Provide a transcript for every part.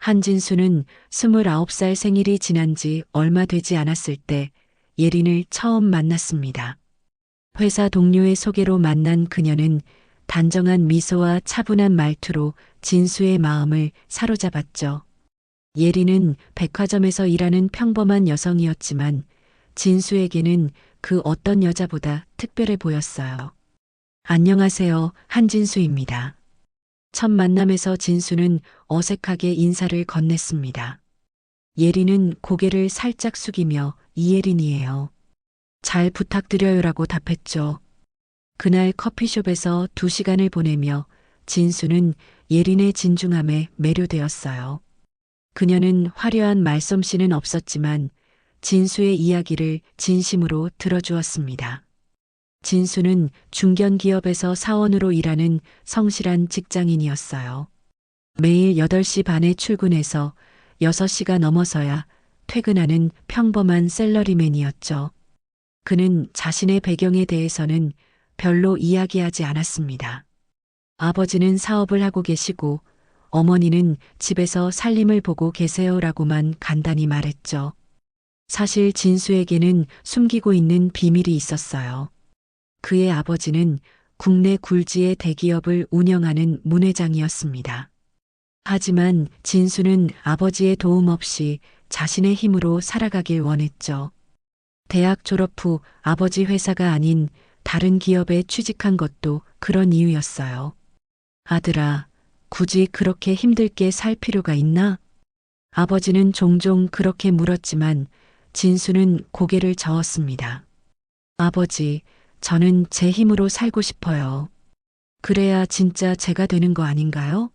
한진수는 29살 생일이 지난 지 얼마 되지 않았을 때 예린을 처음 만났습니다. 회사 동료의 소개로 만난 그녀는 단정한 미소와 차분한 말투로 진수의 마음을 사로잡았죠. 예린은 백화점에서 일하는 평범한 여성이었지만 진수에게는 그 어떤 여자보다 특별해 보였어요. 안녕하세요, 한진수입니다. 첫 만남에서 진수는 어색하게 인사를 건넸습니다. 예린은 고개를 살짝 숙이며 이예린이에요. 잘 부탁드려요라고 답했죠. 그날 커피숍에서 2시간을 보내며 진수는 예린의 진중함에 매료되었어요. 그녀는 화려한 말솜씨는 없었지만 진수의 이야기를 진심으로 들어주었습니다. 진수는 중견기업에서 사원으로 일하는 성실한 직장인이었어요. 매일 8시 반에 출근해서 6시가 넘어서야 퇴근하는 평범한 셀러리맨이었죠. 그는 자신의 배경에 대해서는 별로 이야기하지 않았습니다. 아버지는 사업을 하고 계시고 어머니는 집에서 살림을 보고 계세요라고만 간단히 말했죠. 사실 진수에게는 숨기고 있는 비밀이 있었어요. 그의 아버지는 국내 굴지의 대기업을 운영하는 문회장이었습니다. 하지만 진수는 아버지의 도움 없이 자신의 힘으로 살아가길 원했죠. 대학 졸업 후 아버지 회사가 아닌 다른 기업에 취직한 것도 그런 이유였어요. 아들아, 굳이 그렇게 힘들게 살 필요가 있나? 아버지는 종종 그렇게 물었지만 진수는 고개를 저었습니다. 아버지, 저는 제 힘으로 살고 싶어요. 그래야 진짜 제가 되는 거 아닌가요?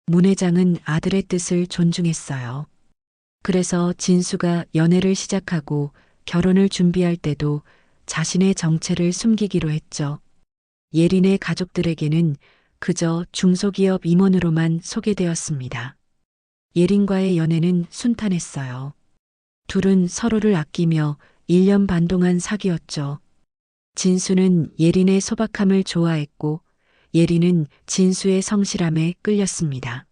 문 회장은 아들의 뜻을 존중했어요. 그래서 진수가 연애를 시작하고 결혼을 준비할 때도 자신의 정체를 숨기기로 했죠. 예린의 가족들에게는 그저 중소기업 임원으로만 소개되었습니다. 예린과의 연애는 순탄했어요. 둘은 서로를 아끼며 1년 반 동안 사귀었죠. 진수는 예린의 소박함을 좋아했고 예린은 진수의 성실함에 끌렸습니다.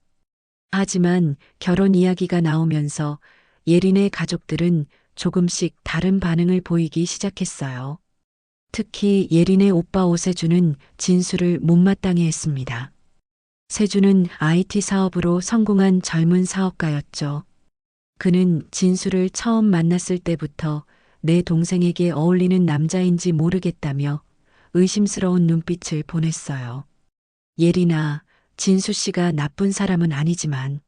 하지만 결혼 이야기가 나오면서 예린의 가족들은 조금씩 다른 반응을 보이기 시작했어요. 특히 예린의 오빠 오세준은 진수를 못마땅해 했습니다. 세준은 IT 사업으로 성공한 젊은 사업가였죠. 그는 진수를 처음 만났을 때부터 내 동생에게 어울리는 남자인지 모르겠다며 의심스러운 눈빛을 보냈어요. 예린아, 진수 씨가 나쁜 사람은 아니지만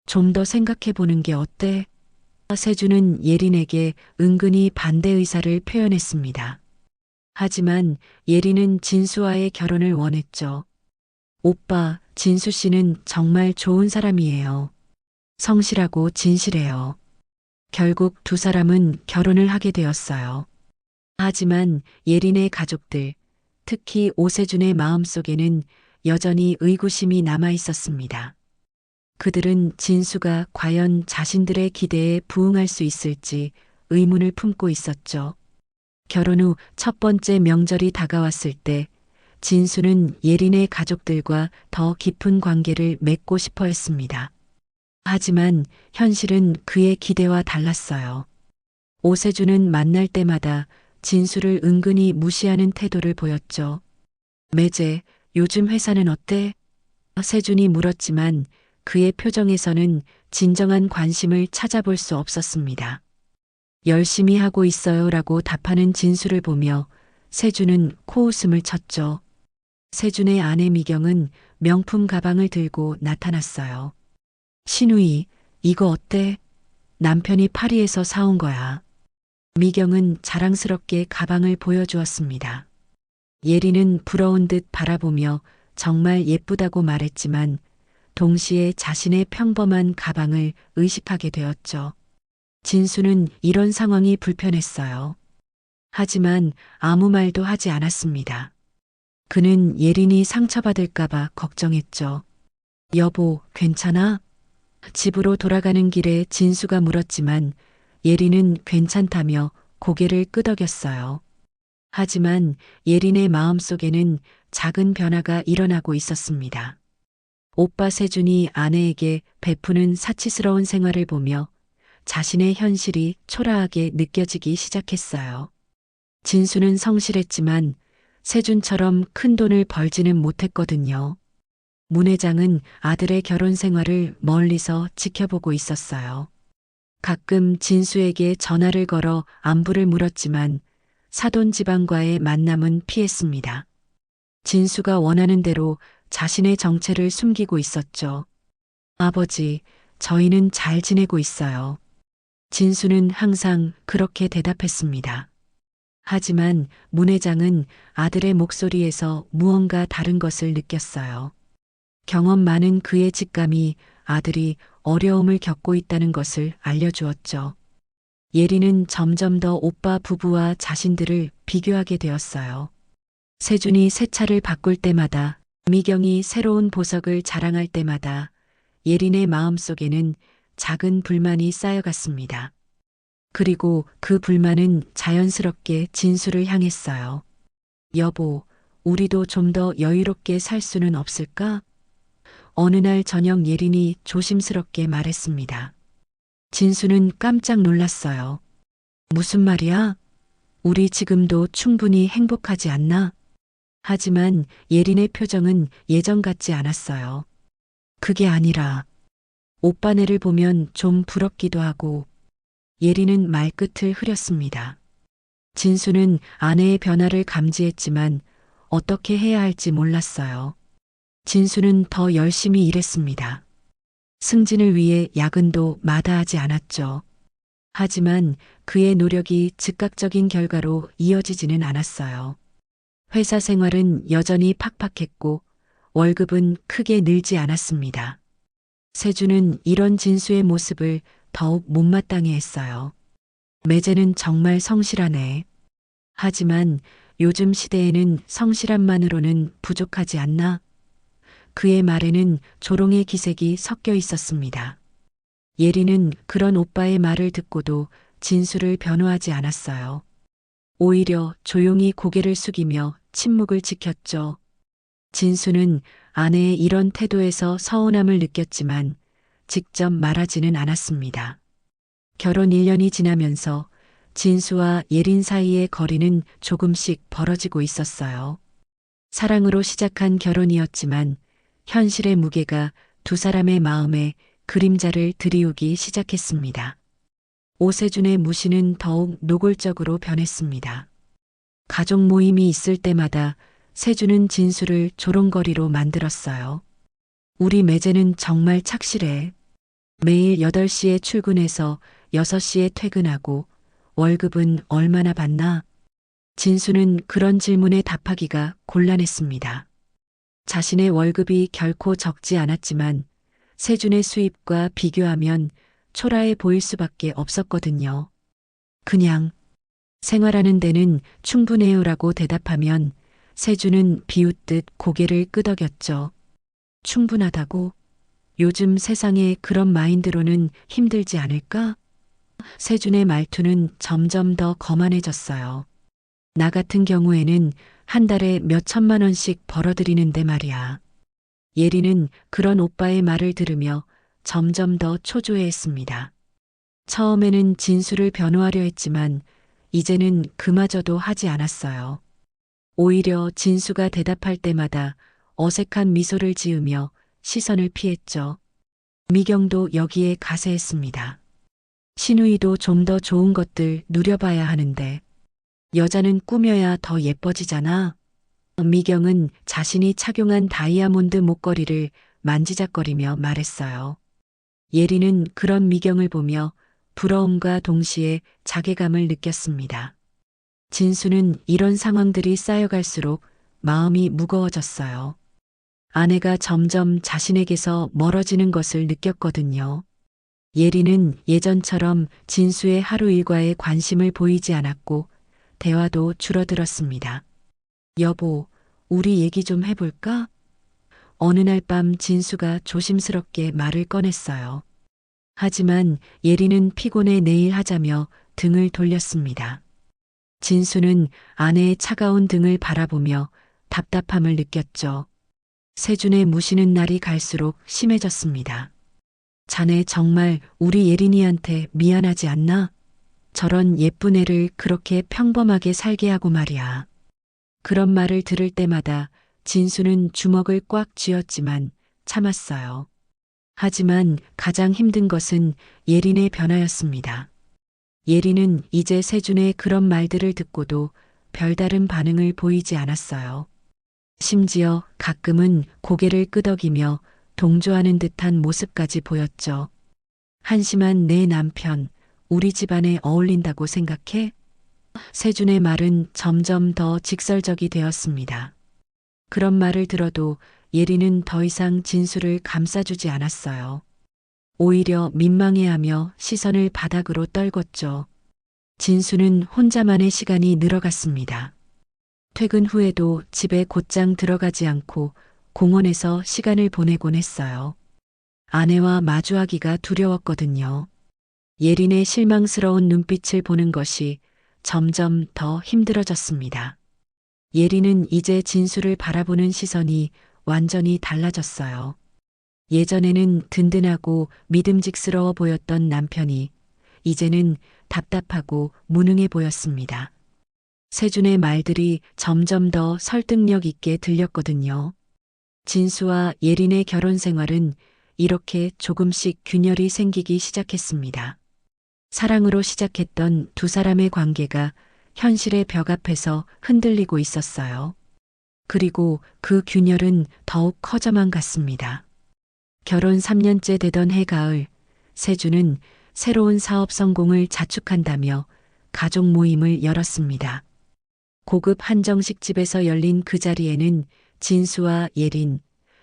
좀 더 생각해 보는 게 어때? 세준은 예린에게 은근히 반대 의사를 표현했습니다. 하지만 예린은 진수와의 결혼을 원했죠. 오빠, 진수 씨는 정말 좋은 사람이에요. 성실하고 진실해요. 결국 두 사람은 결혼을 하게 되었어요. 하지만 예린의 가족들, 특히 오세준의 마음속에는 여전히 의구심이 남아 있었습니다. 그들은 진수가 과연 자신들의 기대에 부응할 수 있을지 의문을 품고 있었죠. 결혼 후 첫 번째 명절이 다가왔을 때 진수는 예린의 가족들과 더 깊은 관계를 맺고 싶어 했습니다. 하지만 현실은 그의 기대와 달랐어요. 오세준은 만날 때마다 진수를 은근히 무시하는 태도를 보였죠. 매제, 요즘 회사는 어때? 세준이 물었지만 그의 표정에서는 진정한 관심을 찾아볼 수 없었습니다. 열심히 하고 있어요라고 답하는 진수를 보며 세준은 코웃음을 쳤죠. 세준의 아내 미경은 명품 가방을 들고 나타났어요. 신우이, 이거 어때? 남편이 파리에서 사온 거야. 미경은 자랑스럽게 가방을 보여주었습니다. 예린은 부러운 듯 바라보며 정말 예쁘다고 말했지만 동시에 자신의 평범한 가방을 의식하게 되었죠. 진수는 이런 상황이 불편했어요. 하지만 아무 말도 하지 않았습니다. 그는 예린이 상처받을까봐 걱정했죠. 여보, 괜찮아? 집으로 돌아가는 길에 진수가 물었지만 예린은 괜찮다며 고개를 끄덕였어요. 하지만 예린의 마음속에는 작은 변화가 일어나고 있었습니다. 오빠 세준이 아내에게 베푸는 사치스러운 생활을 보며 자신의 현실이 초라하게 느껴지기 시작했어요. 진수는 성실했지만 세준처럼 큰 돈을 벌지는 못했거든요. 문 회장은 아들의 결혼 생활을 멀리서 지켜보고 있었어요. 가끔 진수에게 전화를 걸어 안부를 물었지만 사돈 집안과의 만남은 피했습니다. 진수가 원하는 대로 자신의 정체를 숨기고 있었죠. 아버지, 저희는 잘 지내고 있어요. 진수는 항상 그렇게 대답했습니다. 하지만 문 회장은 아들의 목소리에서 무언가 다른 것을 느꼈어요. 경험 많은 그의 직감이 아들이 어려움을 겪고 있다는 것을 알려주었죠. 예리는 점점 더 오빠 부부와 자신들을 비교하게 되었어요. 세준이 새 차를 바꿀 때마다, 미경이 새로운 보석을 자랑할 때마다 예린의 마음속에는 작은 불만이 쌓여갔습니다. 그리고 그 불만은 자연스럽게 진수를 향했어요. 여보, 우리도 좀 더 여유롭게 살 수는 없을까? 어느 날 저녁 예린이 조심스럽게 말했습니다. 진수는 깜짝 놀랐어요. 무슨 말이야? 우리 지금도 충분히 행복하지 않나? 하지만 예린의 표정은 예전 같지 않았어요. 그게 아니라 오빠네를 보면 좀 부럽기도 하고. 예린은 말끝을 흐렸습니다. 진수는 아내의 변화를 감지했지만 어떻게 해야 할지 몰랐어요. 진수는 더 열심히 일했습니다. 승진을 위해 야근도 마다하지 않았죠. 하지만 그의 노력이 즉각적인 결과로 이어지지는 않았어요. 회사 생활은 여전히 팍팍했고 월급은 크게 늘지 않았습니다. 세준은 이런 진수의 모습을 더욱 못마땅해 했어요. 매제는 정말 성실하네. 하지만 요즘 시대에는 성실함만으로는 부족하지 않나? 그의 말에는 조롱의 기색이 섞여 있었습니다. 예리는 그런 오빠의 말을 듣고도 진수를 변호하지 않았어요. 오히려 조용히 고개를 숙이며 침묵을 지켰죠. 진수는 아내의 이런 태도에서 서운함을 느꼈지만 직접 말하지는 않았습니다. 결혼 1년이 지나면서 진수와 예린 사이의 거리는 조금씩 벌어지고 있었어요. 사랑으로 시작한 결혼이었지만 현실의 무게가 두 사람의 마음에 그림자를 들이우기 시작했습니다. 오세준의 무시는 더욱 노골적으로 변했습니다. 가족 모임이 있을 때마다 세준은 진수를 조롱거리로 만들었어요. 우리 매제는 정말 착실해. 매일 8시에 출근해서 6시에 퇴근하고 월급은 얼마나 받나? 진수는 그런 질문에 답하기가 곤란했습니다. 자신의 월급이 결코 적지 않았지만 세준의 수입과 비교하면 초라해 보일 수밖에 없었거든요. 그냥 생활하는 데는 충분해요라고 대답하면 세준은 비웃듯 고개를 끄덕였죠. 충분하다고? 요즘 세상에 그런 마인드로는 힘들지 않을까? 세준의 말투는 점점 더 거만해졌어요. 나 같은 경우에는 한 달에 몇 천만 원씩 벌어들이는데 말이야. 예리는 그런 오빠의 말을 들으며 점점 더 초조해했습니다. 처음에는 진수를 변호하려 했지만 이제는 그마저도 하지 않았어요. 오히려 진수가 대답할 때마다 어색한 미소를 지으며 시선을 피했죠. 미경도 여기에 가세했습니다. 신우이도 좀 더 좋은 것들 누려봐야 하는데 여자는 꾸며야 더 예뻐지잖아. 미경은 자신이 착용한 다이아몬드 목걸이를 만지작거리며 말했어요. 예리는 그런 미경을 보며 부러움과 동시에 자괴감을 느꼈습니다. 진수는 이런 상황들이 쌓여갈수록 마음이 무거워졌어요. 아내가 점점 자신에게서 멀어지는 것을 느꼈거든요. 예리는 예전처럼 진수의 하루 일과에 관심을 보이지 않았고 대화도 줄어들었습니다. 여보, 우리 얘기 좀 해볼까? 어느 날 밤 진수가 조심스럽게 말을 꺼냈어요. 하지만 예리는 피곤해 내일 하자며 등을 돌렸습니다. 진수는 아내의 차가운 등을 바라보며 답답함을 느꼈죠. 세준의 무시는 날이 갈수록 심해졌습니다. 자네 정말 우리 예린이한테 미안하지 않나? 저런 예쁜 애를 그렇게 평범하게 살게 하고 말이야. 그런 말을 들을 때마다 진수는 주먹을 꽉 쥐었지만 참았어요. 하지만 가장 힘든 것은 예린의 변화였습니다. 예린은 이제 세준의 그런 말들을 듣고도 별다른 반응을 보이지 않았어요. 심지어 가끔은 고개를 끄덕이며 동조하는 듯한 모습까지 보였죠. 한심한 내 남편, 우리 집안에 어울린다고 생각해? 세준의 말은 점점 더 직설적이 되었습니다. 그런 말을 들어도 예린은 더 이상 진수를 감싸주지 않았어요. 오히려 민망해하며 시선을 바닥으로 떨궜죠. 진수는 혼자만의 시간이 늘어갔습니다. 퇴근 후에도 집에 곧장 들어가지 않고 공원에서 시간을 보내곤 했어요. 아내와 마주하기가 두려웠거든요. 예린의 실망스러운 눈빛을 보는 것이 점점 더 힘들어졌습니다. 예린은 이제 진수를 바라보는 시선이 완전히 달라졌어요. 예전에는 든든하고 믿음직스러워 보였던 남편이 이제는 답답하고 무능해 보였습니다. 세준의 말들이 점점 더 설득력 있게 들렸거든요. 진수와 예린의 결혼 생활은 이렇게 조금씩 균열이 생기기 시작했습니다. 사랑으로 시작했던 두 사람의 관계가 현실의 벽 앞에서 흔들리고 있었어요. 그리고 그 균열은 더욱 커져만 갔습니다. 결혼 3년째 되던 해 가을, 세준은 새로운 사업 성공을 자축한다며 가족 모임을 열었습니다. 고급 한정식 집에서 열린 그 자리에는 진수와 예린,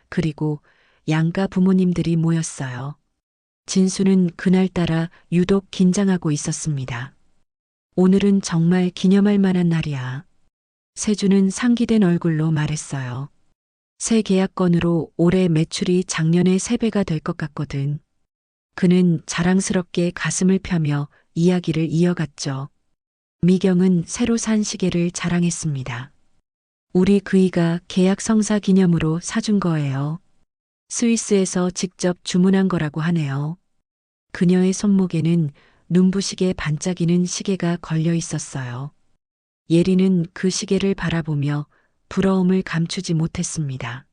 그리고 양가 부모님들이 모였어요. 진수는 그날따라 유독 긴장하고 있었습니다. 오늘은 정말 기념할 만한 날이야. 세준은 상기된 얼굴로 말했어요. 새 계약건으로 올해 매출이 작년의 3배가 될 것 같거든. 그는 자랑스럽게 가슴을 펴며 이야기를 이어갔죠. 미경은 새로 산 시계를 자랑했습니다. 우리 그이가 계약 성사 기념으로 사준 거예요. 스위스에서 직접 주문한 거라고 하네요. 그녀의 손목에는 눈부시게 반짝이는 시계가 걸려 있었어요. 예린은 그 시계를 바라보며 부러움을 감추지 못했습니다.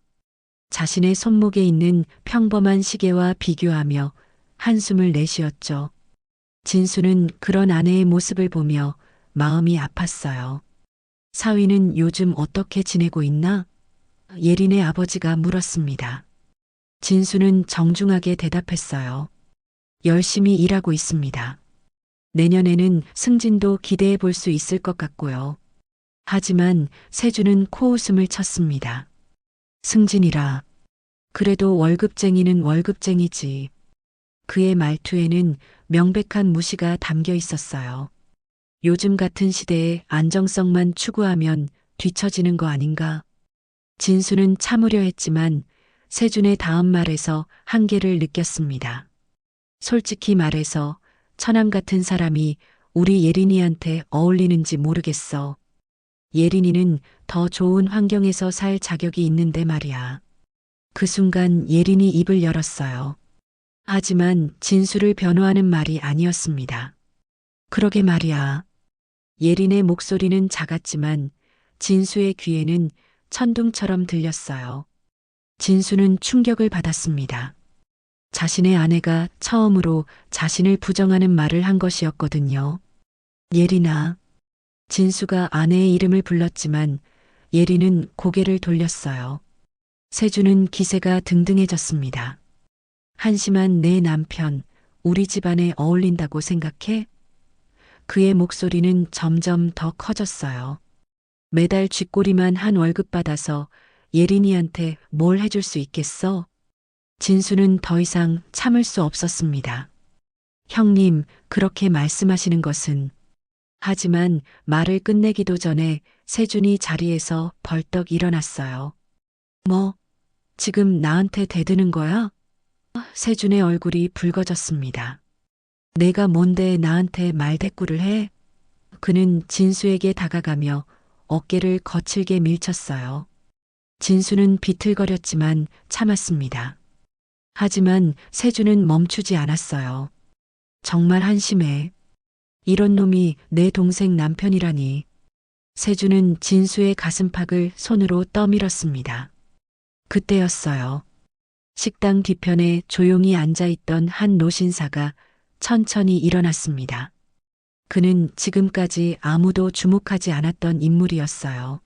자신의 손목에 있는 평범한 시계와 비교하며 한숨을 내쉬었죠. 진수는 그런 아내의 모습을 보며 마음이 아팠어요. 사위는 요즘 어떻게 지내고 있나? 예린의 아버지가 물었습니다. 진수는 정중하게 대답했어요. 열심히 일하고 있습니다. 내년에는 승진도 기대해 볼 수 있을 것 같고요. 하지만 세준은 코웃음을 쳤습니다. 승진이라. 그래도 월급쟁이는 월급쟁이지. 그의 말투에는 명백한 무시가 담겨 있었어요. 요즘 같은 시대에 안정성만 추구하면 뒤처지는 거 아닌가? 진수는 참으려 했지만 세준의 다음 말에서 한계를 느꼈습니다. 솔직히 말해서 처남 같은 사람이 우리 예린이한테 어울리는지 모르겠어. 예린이는 더 좋은 환경에서 살 자격이 있는데 말이야. 그 순간 예린이 입을 열었어요. 하지만 진수를 변호하는 말이 아니었습니다. 그러게 말이야. 예린의 목소리는 작았지만 진수의 귀에는 천둥처럼 들렸어요. 진수는 충격을 받았습니다. 자신의 아내가 처음으로 자신을 부정하는 말을 한 것이었거든요. 예린아. 진수가 아내의 이름을 불렀지만 예린은 고개를 돌렸어요. 세준은 기세가 등등해졌습니다. 한심한 내 남편, 우리 집안에 어울린다고 생각해? 그의 목소리는 점점 더 커졌어요. 매달 쥐꼬리만 한 월급 받아서 예린이한테 뭘 해줄 수 있겠어? 진수는 더 이상 참을 수 없었습니다. 형님, 그렇게 말씀하시는 것은. 하지만 말을 끝내기도 전에 세준이 자리에서 벌떡 일어났어요. 뭐, 지금 나한테 대드는 거야? 세준의 얼굴이 붉어졌습니다. 내가 뭔데 나한테 말대꾸를 해? 그는 진수에게 다가가며 어깨를 거칠게 밀쳤어요. 진수는 비틀거렸지만 참았습니다. 하지만 세주는 멈추지 않았어요. 정말 한심해. 이런 놈이 내 동생 남편이라니. 세주는 진수의 가슴팍을 손으로 떠밀었습니다. 그때였어요. 식당 뒤편에 조용히 앉아있던 한 노신사가 천천히 일어났습니다. 그는 지금까지 아무도 주목하지 않았던 인물이었어요.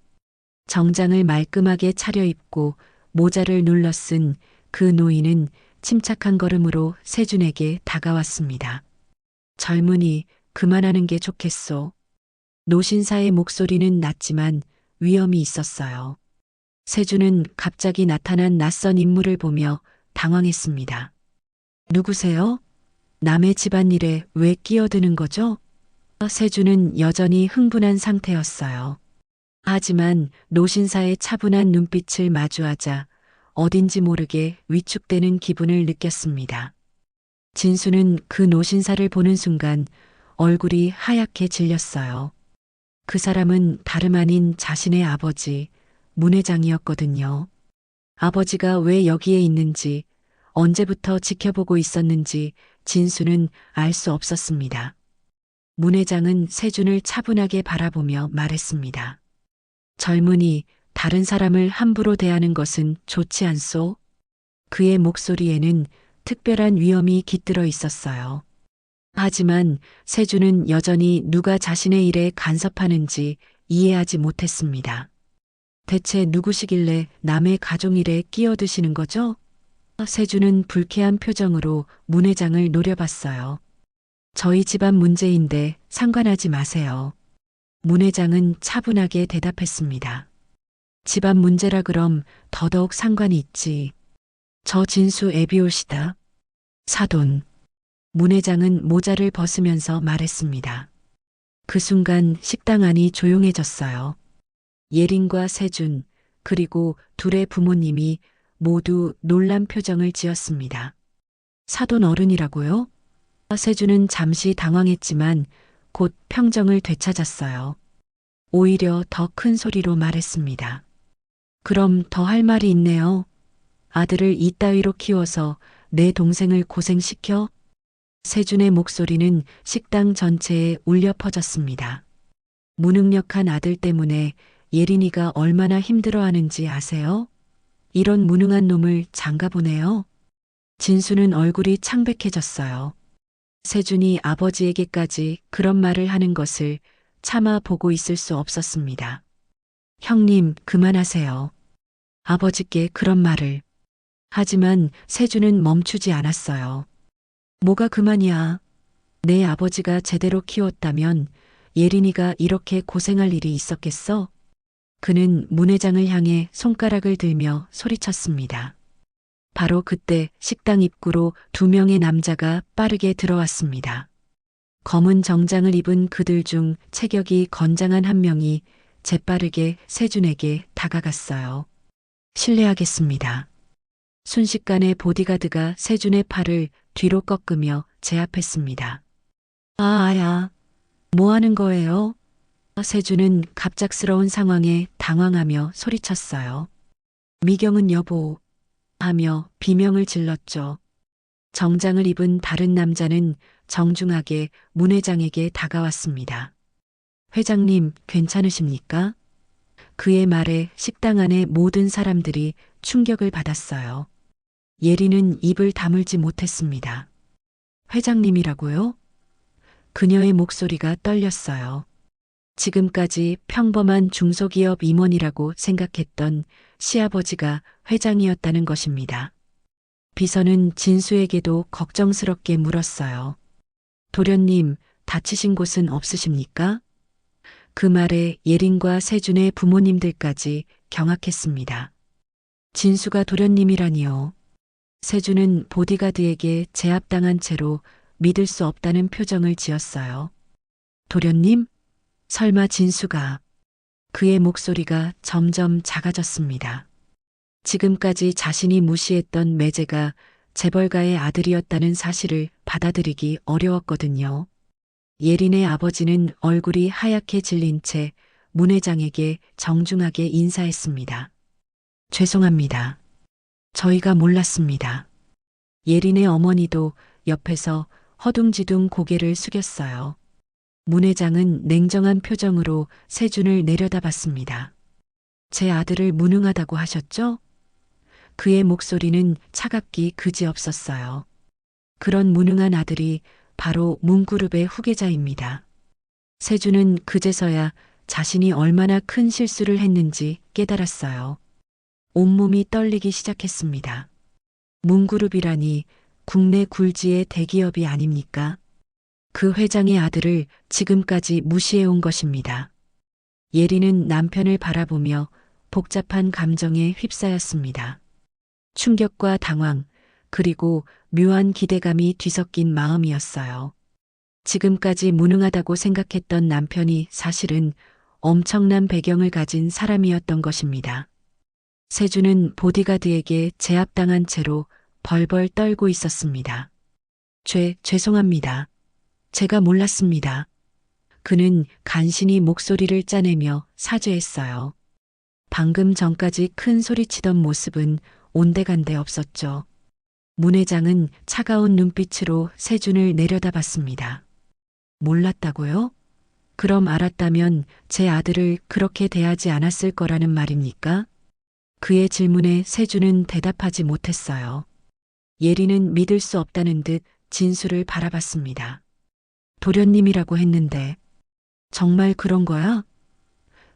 정장을 말끔하게 차려입고 모자를 눌러 쓴 그 노인은 침착한 걸음으로 세준에게 다가왔습니다. 젊은이, 그만하는 게 좋겠소. 노신사의 목소리는 낮지만 위험이 있었어요. 세준은 갑자기 나타난 낯선 인물을 보며 당황했습니다. 누구세요? 남의 집안일에 왜 끼어드는 거죠? 세준은 여전히 흥분한 상태였어요. 하지만 노신사의 차분한 눈빛을 마주하자 어딘지 모르게 위축되는 기분을 느꼈습니다. 진수는 그 노신사를 보는 순간 얼굴이 하얗게 질렸어요. 그 사람은 다름 아닌 자신의 아버지, 문 회장이었거든요. 아버지가 왜 여기에 있는지, 언제부터 지켜보고 있었는지 진수는 알 수 없었습니다. 문 회장은 세준을 차분하게 바라보며 말했습니다. 젊은이, 다른 사람을 함부로 대하는 것은 좋지 않소? 그의 목소리에는 특별한 위험이 깃들어 있었어요. 하지만 세준은 여전히 누가 자신의 일에 간섭하는지 이해하지 못했습니다. 대체 누구시길래 남의 가족 일에 끼어드시는 거죠? 세준은 불쾌한 표정으로 문 회장을 노려봤어요. 저희 집안 문제인데 상관하지 마세요. 문 회장은 차분하게 대답했습니다. 집안 문제라 그럼 더더욱 상관이 있지. 저 진수 애비올시다. 사돈. 문 회장은 모자를 벗으면서 말했습니다. 그 순간 식당 안이 조용해졌어요. 예린과 세준, 그리고 둘의 부모님이 모두 놀란 표정을 지었습니다. 사돈 어른이라고요? 세준은 잠시 당황했지만 곧 평정을 되찾았어요. 오히려 더 큰 소리로 말했습니다. 그럼 더 할 말이 있네요. 아들을 이따위로 키워서 내 동생을 고생시켜? 세준의 목소리는 식당 전체에 울려 퍼졌습니다. 무능력한 아들 때문에 예린이가 얼마나 힘들어하는지 아세요? 이런 무능한 놈을 장가보내요. 진수는 얼굴이 창백해졌어요. 세준이 아버지에게까지 그런 말을 하는 것을 차마 보고 있을 수 없었습니다. 형님, 그만하세요. 아버지께 그런 말을. 하지만 세준은 멈추지 않았어요. 뭐가 그만이야. 내 아버지가 제대로 키웠다면 예린이가 이렇게 고생할 일이 있었겠어? 그는 문 회장을 향해 손가락을 들며 소리쳤습니다. 바로 그때 식당 입구로 2명의 남자가 빠르게 들어왔습니다. 검은 정장을 입은 그들 중 체격이 건장한 한 명이 재빠르게 세준에게 다가갔어요. 실례하겠습니다. 순식간에 보디가드가 세준의 팔을 뒤로 꺾으며 제압했습니다. 아야, 뭐 하는 거예요? 세준은 갑작스러운 상황에 당황하며 소리쳤어요. 미경은 여보, 하며 비명을 질렀죠. 정장을 입은 다른 남자는 정중하게 문 회장에게 다가왔습니다. 회장님, 괜찮으십니까? 그의 말에 식당 안의 모든 사람들이 충격을 받았어요. 예리는 입을 다물지 못했습니다. 회장님이라고요? 그녀의 목소리가 떨렸어요. 지금까지 평범한 중소기업 임원이라고 생각했던 시아버지가 회장이었다는 것입니다. 비서는 진수에게도 걱정스럽게 물었어요. 도련님, 다치신 곳은 없으십니까? 그 말에 예린과 세준의 부모님들까지 경악했습니다. 진수가 도련님이라니요. 세준은 보디가드에게 제압당한 채로 믿을 수 없다는 표정을 지었어요. 도련님? 설마 진수가. 그의 목소리가 점점 작아졌습니다. 지금까지 자신이 무시했던 매제가 재벌가의 아들이었다는 사실을 받아들이기 어려웠거든요. 예린의 아버지는 얼굴이 하얗게 질린 채 문 회장에게 정중하게 인사했습니다. 죄송합니다. 저희가 몰랐습니다. 예린의 어머니도 옆에서 허둥지둥 고개를 숙였어요. 문 회장은 냉정한 표정으로 세준을 내려다봤습니다. 제 아들을 무능하다고 하셨죠? 그의 목소리는 차갑기 그지없었어요. 그런 무능한 아들이 바로 문그룹의 후계자입니다. 세준은 그제서야 자신이 얼마나 큰 실수를 했는지 깨달았어요. 온몸이 떨리기 시작했습니다. 문그룹이라니 국내 굴지의 대기업이 아닙니까? 그 회장의 아들을 지금까지 무시해온 것입니다. 예리는 남편을 바라보며 복잡한 감정에 휩싸였습니다. 충격과 당황, 그리고 묘한 기대감이 뒤섞인 마음이었어요. 지금까지 무능하다고 생각했던 남편이 사실은 엄청난 배경을 가진 사람이었던 것입니다. 세준은 보디가드에게 제압당한 채로 벌벌 떨고 있었습니다. 죄송합니다. 제가 몰랐습니다. 그는 간신히 목소리를 짜내며 사죄했어요. 방금 전까지 큰 소리치던 모습은 온데간데 없었죠. 문 회장은 차가운 눈빛으로 세준을 내려다봤습니다. 몰랐다고요? 그럼 알았다면 제 아들을 그렇게 대하지 않았을 거라는 말입니까? 그의 질문에 세준은 대답하지 못했어요. 예리는 믿을 수 없다는 듯 진수를 바라봤습니다. 도련님이라고 했는데 정말 그런 거야?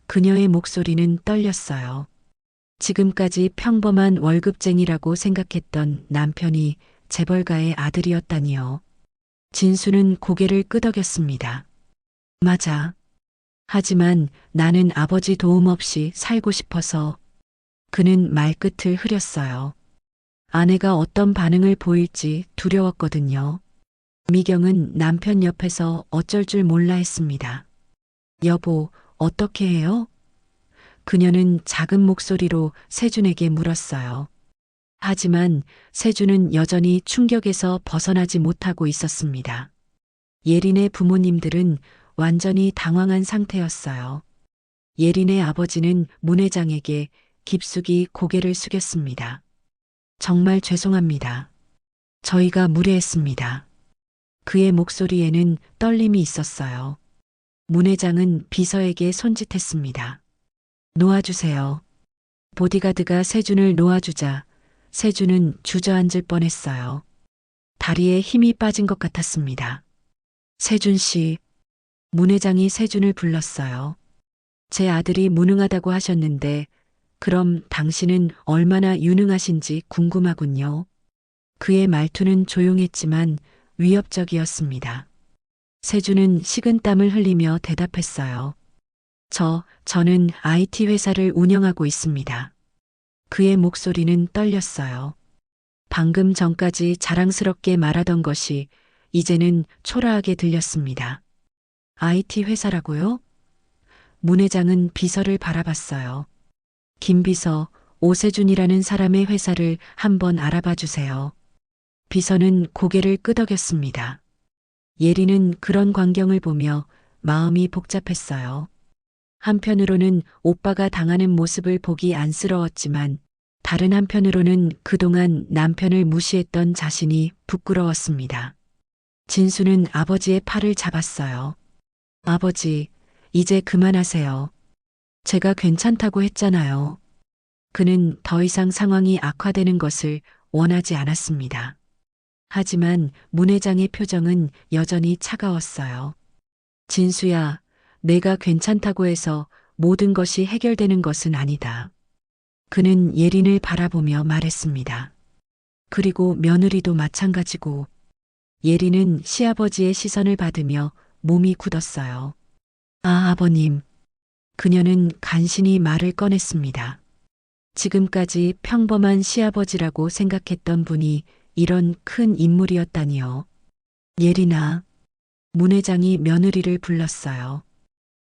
그녀의 목소리는 떨렸어요. 지금까지 평범한 월급쟁이라고 생각했던 남편이 재벌가의 아들이었다니요. 진수는 고개를 끄덕였습니다. 맞아. 하지만 나는 아버지 도움 없이 살고 싶어서. 그는 말끝을 흐렸어요. 아내가 어떤 반응을 보일지 두려웠거든요. 미경은 남편 옆에서 어쩔 줄 몰라 했습니다. 여보, 어떻게 해요? 그녀는 작은 목소리로 세준에게 물었어요. 하지만 세준은 여전히 충격에서 벗어나지 못하고 있었습니다. 예린의 부모님들은 완전히 당황한 상태였어요. 예린의 아버지는 문 회장에게 깊숙이 고개를 숙였습니다. 정말 죄송합니다. 저희가 무례했습니다. 그의 목소리에는 떨림이 있었어요. 문 회장은 비서에게 손짓했습니다. 놓아주세요. 보디가드가 세준을 놓아주자 세준은 주저앉을 뻔했어요. 다리에 힘이 빠진 것 같았습니다. 세준 씨, 문 회장이 세준을 불렀어요. 제 아들이 무능하다고 하셨는데 그럼 당신은 얼마나 유능하신지 궁금하군요. 그의 말투는 조용했지만 위협적이었습니다. 세준은 식은땀을 흘리며 대답했어요. 저는 IT 회사를 운영하고 있습니다. 그의 목소리는 떨렸어요. 방금 전까지 자랑스럽게 말하던 것이 이제는 초라하게 들렸습니다. IT 회사라고요? 문 회장은 비서를 바라봤어요. 김 비서, 오세준이라는 사람의 회사를 한번 알아봐 주세요. 비서는 고개를 끄덕였습니다. 예리는 그런 광경을 보며 마음이 복잡했어요. 한편으로는 오빠가 당하는 모습을 보기 안쓰러웠지만 다른 한편으로는 그동안 남편을 무시했던 자신이 부끄러웠습니다. 진수는 아버지의 팔을 잡았어요. 아버지, 이제 그만하세요. 제가 괜찮다고 했잖아요. 그는 더 이상 상황이 악화되는 것을 원하지 않았습니다. 하지만 문 회장의 표정은 여전히 차가웠어요. 진수야, 내가 괜찮다고 해서 모든 것이 해결되는 것은 아니다. 그는 예린을 바라보며 말했습니다. 그리고 며느리도 마찬가지고. 예린은 시아버지의 시선을 받으며 몸이 굳었어요. 아, 아버님. 그녀는 간신히 말을 꺼냈습니다. 지금까지 평범한 시아버지라고 생각했던 분이 이런 큰 인물이었다니요. 예린아, 문 회장이 며느리를 불렀어요.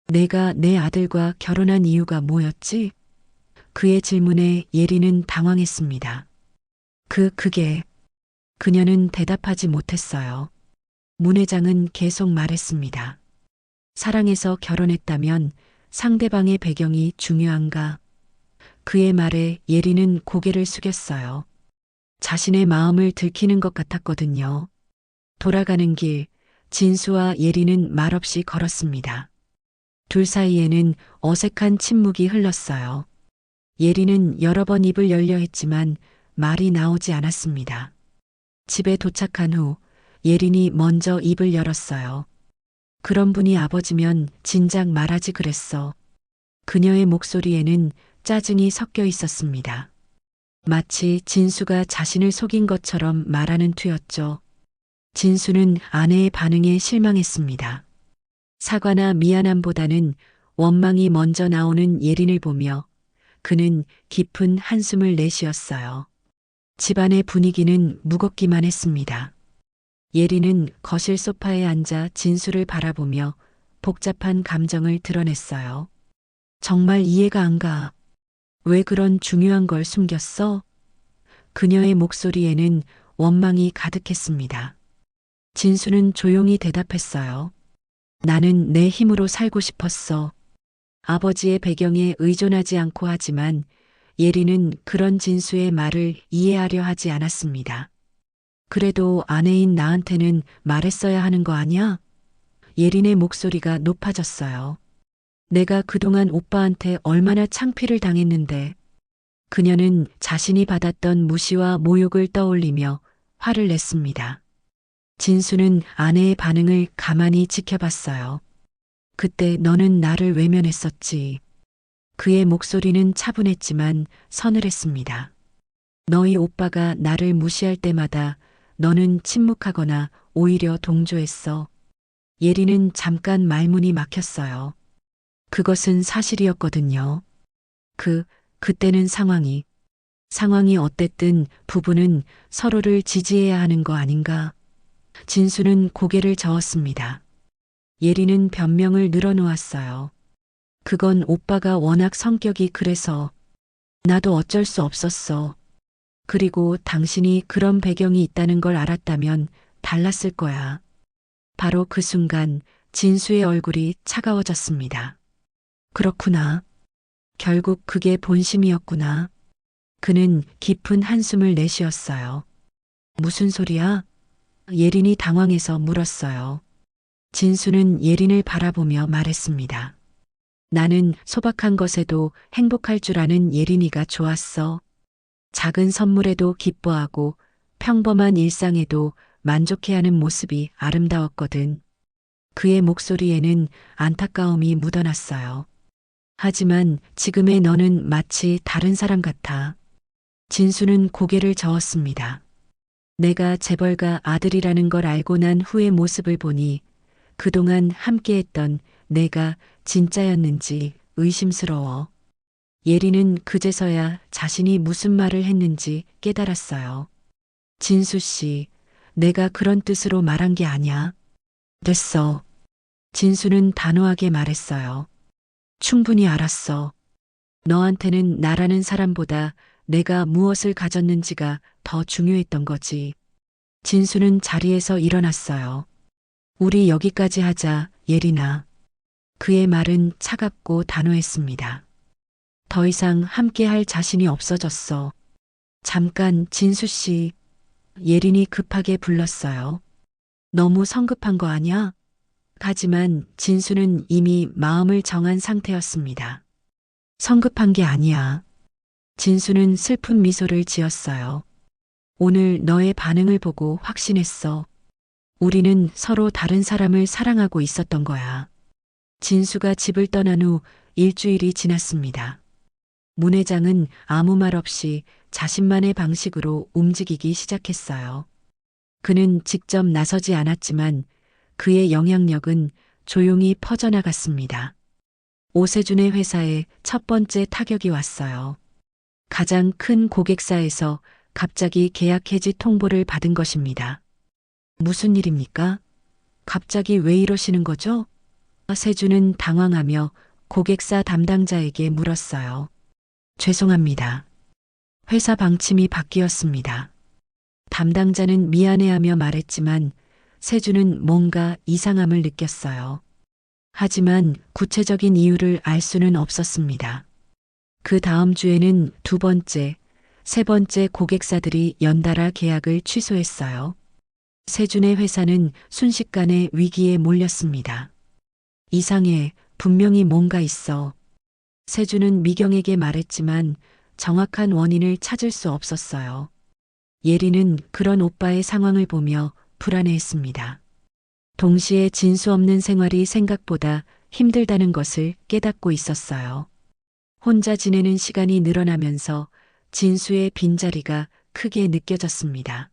내가 내 아들과 결혼한 이유가 뭐였지? 그의 질문에 예린은 당황했습니다. 그게. 그녀는 대답하지 못했어요. 문 회장은 계속 말했습니다. 사랑해서 결혼했다면 상대방의 배경이 중요한가? 그의 말에 예리는 고개를 숙였어요. 자신의 마음을 들키는 것 같았거든요. 돌아가는 길, 진수와 예리는 말없이 걸었습니다. 둘 사이에는 어색한 침묵이 흘렀어요. 예리는 여러 번 입을 열려 했지만 말이 나오지 않았습니다. 집에 도착한 후 예린이 먼저 입을 열었어요. 그런 분이 아버지면 진작 말하지 그랬어. 그녀의 목소리에는 짜증이 섞여 있었습니다. 마치 진수가 자신을 속인 것처럼 말하는 투였죠. 진수는 아내의 반응에 실망했습니다. 사과나 미안함보다는 원망이 먼저 나오는 예린을 보며 그는 깊은 한숨을 내쉬었어요. 집안의 분위기는 무겁기만 했습니다. 예린은 거실 소파에 앉아 진수를 바라보며 복잡한 감정을 드러냈어요. 정말 이해가 안 가. 왜 그런 중요한 걸 숨겼어? 그녀의 목소리에는 원망이 가득했습니다. 진수는 조용히 대답했어요. 나는 내 힘으로 살고 싶었어. 아버지의 배경에 의존하지 않고 하지만 예린은 그런 진수의 말을 이해하려 하지 않았습니다. 그래도 아내인 나한테는 말했어야 하는 거 아니야? 예린의 목소리가 높아졌어요. 내가 그동안 오빠한테 얼마나 창피를 당했는데. 그녀는 자신이 받았던 무시와 모욕을 떠올리며 화를 냈습니다. 진수는 아내의 반응을 가만히 지켜봤어요. 그때 너는 나를 외면했었지. 그의 목소리는 차분했지만 서늘했습니다. 너희 오빠가 나를 무시할 때마다 너는 침묵하거나 오히려 동조했어. 예리는 잠깐 말문이 막혔어요. 그것은 사실이었거든요. 그때는 상황이 어땠든 부부는 서로를 지지해야 하는 거 아닌가? 진수는 고개를 저었습니다. 예리는 변명을 늘어놓았어요. 그건 오빠가 워낙 성격이 그래서 나도 어쩔 수 없었어. 그리고 당신이 그런 배경이 있다는 걸 알았다면 달랐을 거야. 바로 그 순간 진수의 얼굴이 차가워졌습니다. 그렇구나. 결국 그게 본심이었구나. 그는 깊은 한숨을 내쉬었어요. 무슨 소리야? 예린이 당황해서 물었어요. 진수는 예린을 바라보며 말했습니다. 나는 소박한 것에도 행복할 줄 아는 예린이가 좋았어. 작은 선물에도 기뻐하고 평범한 일상에도 만족해하는 모습이 아름다웠거든. 그의 목소리에는 안타까움이 묻어났어요. 하지만 지금의 너는 마치 다른 사람 같아. 진수는 고개를 저었습니다. 내가 재벌가 아들이라는 걸 알고 난 후의 모습을 보니 그동안 함께했던 내가 진짜였는지 의심스러워. 예리는 그제서야 자신이 무슨 말을 했는지 깨달았어요. 진수 씨, 내가 그런 뜻으로 말한 게 아니야. 됐어. 진수는 단호하게 말했어요. 충분히 알았어. 너한테는 나라는 사람보다 내가 무엇을 가졌는지가 더 중요했던 거지. 진수는 자리에서 일어났어요. 우리 여기까지 하자, 예린아. 그의 말은 차갑고 단호했습니다. 더 이상 함께 할 자신이 없어졌어. 잠깐, 진수 씨. 예린이 급하게 불렀어요. 너무 성급한 거 아니야? 하지만 진수는 이미 마음을 정한 상태였습니다. 성급한 게 아니야. 진수는 슬픈 미소를 지었어요. 오늘 너의 반응을 보고 확신했어. 우리는 서로 다른 사람을 사랑하고 있었던 거야. 진수가 집을 떠난 후 일주일이 지났습니다. 문 회장은 아무 말 없이 자신만의 방식으로 움직이기 시작했어요. 그는 직접 나서지 않았지만 그의 영향력은 조용히 퍼져나갔습니다. 오세준의 회사에 첫 번째 타격이 왔어요. 가장 큰 고객사에서 갑자기 계약 해지 통보를 받은 것입니다. 무슨 일입니까? 갑자기 왜 이러시는 거죠? 세준은 당황하며 고객사 담당자에게 물었어요. 죄송합니다. 회사 방침이 바뀌었습니다. 담당자는 미안해하며 말했지만 세준은 뭔가 이상함을 느꼈어요. 하지만 구체적인 이유를 알 수는 없었습니다. 그 다음 주에는 두 번째, 세 번째 고객사들이 연달아 계약을 취소했어요. 세준의 회사는 순식간에 위기에 몰렸습니다. 이상해, 분명히 뭔가 있어. 세준은 미경에게 말했지만 정확한 원인을 찾을 수 없었어요. 예리는 그런 오빠의 상황을 보며 불안해했습니다. 동시에 진수 없는 생활이 생각보다 힘들다는 것을 깨닫고 있었어요. 혼자 지내는 시간이 늘어나면서 진수의 빈자리가 크게 느껴졌습니다.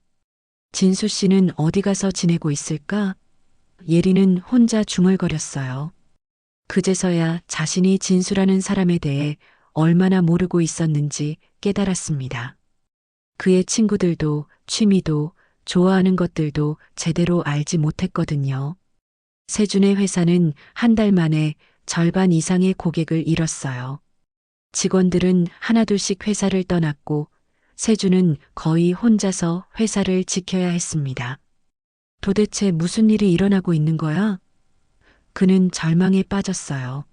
진수 씨는 어디 가서 지내고 있을까? 예리는 혼자 중얼거렸어요. 그제서야 자신이 진수라는 사람에 대해 얼마나 모르고 있었는지 깨달았습니다. 그의 친구들도 취미도 좋아하는 것들도 제대로 알지 못했거든요. 세준의 회사는 한 달 만에 절반 이상의 고객을 잃었어요. 직원들은 하나둘씩 회사를 떠났고 세준은 거의 혼자서 회사를 지켜야 했습니다. 도대체 무슨 일이 일어나고 있는 거야? 그는 절망에 빠졌어요.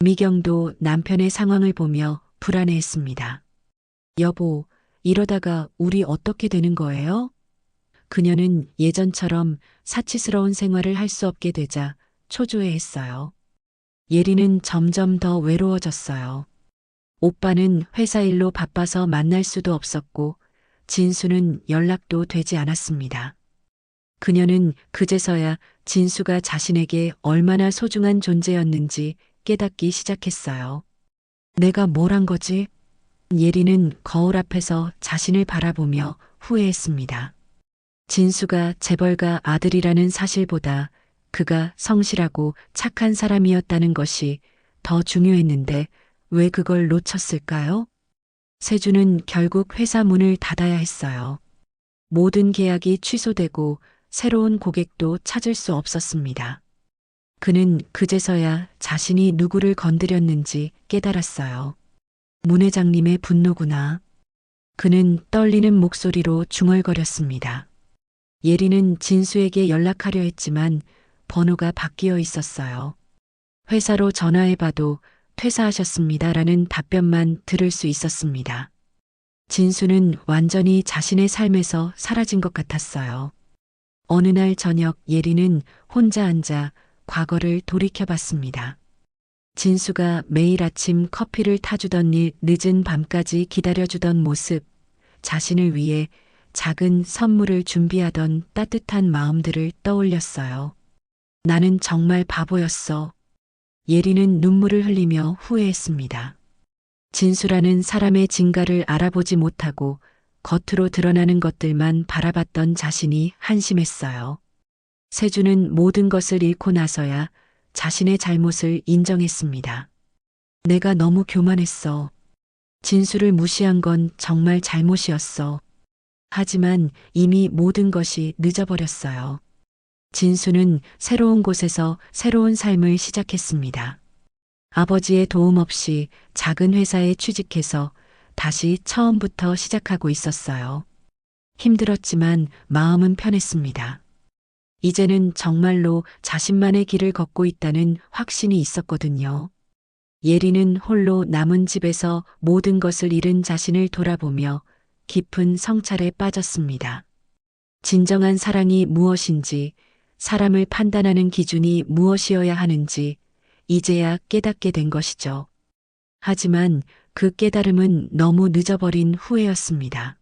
미경도 남편의 상황을 보며 불안해했습니다. 여보, 이러다가 우리 어떻게 되는 거예요? 그녀는 예전처럼 사치스러운 생활을 할 수 없게 되자 초조해했어요. 예리는 점점 더 외로워졌어요. 오빠는 회사 일로 바빠서 만날 수도 없었고 진수는 연락도 되지 않았습니다. 그녀는 그제서야 진수가 자신에게 얼마나 소중한 존재였는지 깨닫기 시작했어요. 내가 뭘 한 거지? 예리는 거울 앞에서 자신을 바라보며 후회했습니다. 진수가 재벌가 아들이라는 사실보다 그가 성실하고 착한 사람이었다는 것이 더 중요했는데 왜 그걸 놓쳤을까요? 세준은 결국 회사 문을 닫아야 했어요. 모든 계약이 취소되고 새로운 고객도 찾을 수 없었습니다. 그는 그제서야 자신이 누구를 건드렸는지 깨달았어요. 문 회장님의 분노구나. 그는 떨리는 목소리로 중얼거렸습니다. 예리는 진수에게 연락하려 했지만 번호가 바뀌어 있었어요. 회사로 전화해봐도 퇴사하셨습니다라는 답변만 들을 수 있었습니다. 진수는 완전히 자신의 삶에서 사라진 것 같았어요. 어느 날 저녁 예리는 혼자 앉아 과거를 돌이켜봤습니다. 진수가 매일 아침 커피를 타주던 일, 늦은 밤까지 기다려주던 모습, 자신을 위해 작은 선물을 준비하던 따뜻한 마음들을 떠올렸어요. 나는 정말 바보였어. 예리는 눈물을 흘리며 후회했습니다. 진수라는 사람의 진가를 알아보지 못하고 겉으로 드러나는 것들만 바라봤던 자신이 한심했어요. 세준은 모든 것을 잃고 나서야 자신의 잘못을 인정했습니다. 내가 너무 교만했어. 진수를 무시한 건 정말 잘못이었어. 하지만 이미 모든 것이 늦어버렸어요. 진수는 새로운 곳에서 새로운 삶을 시작했습니다. 아버지의 도움 없이 작은 회사에 취직해서 다시 처음부터 시작하고 있었어요. 힘들었지만 마음은 편했습니다. 이제는 정말로 자신만의 길을 걷고 있다는 확신이 있었거든요. 예리는 홀로 남은 집에서 모든 것을 잃은 자신을 돌아보며 깊은 성찰에 빠졌습니다. 진정한 사랑이 무엇인지, 사람을 판단하는 기준이 무엇이어야 하는지 이제야 깨닫게 된 것이죠. 하지만 그 깨달음은 너무 늦어버린 후회였습니다.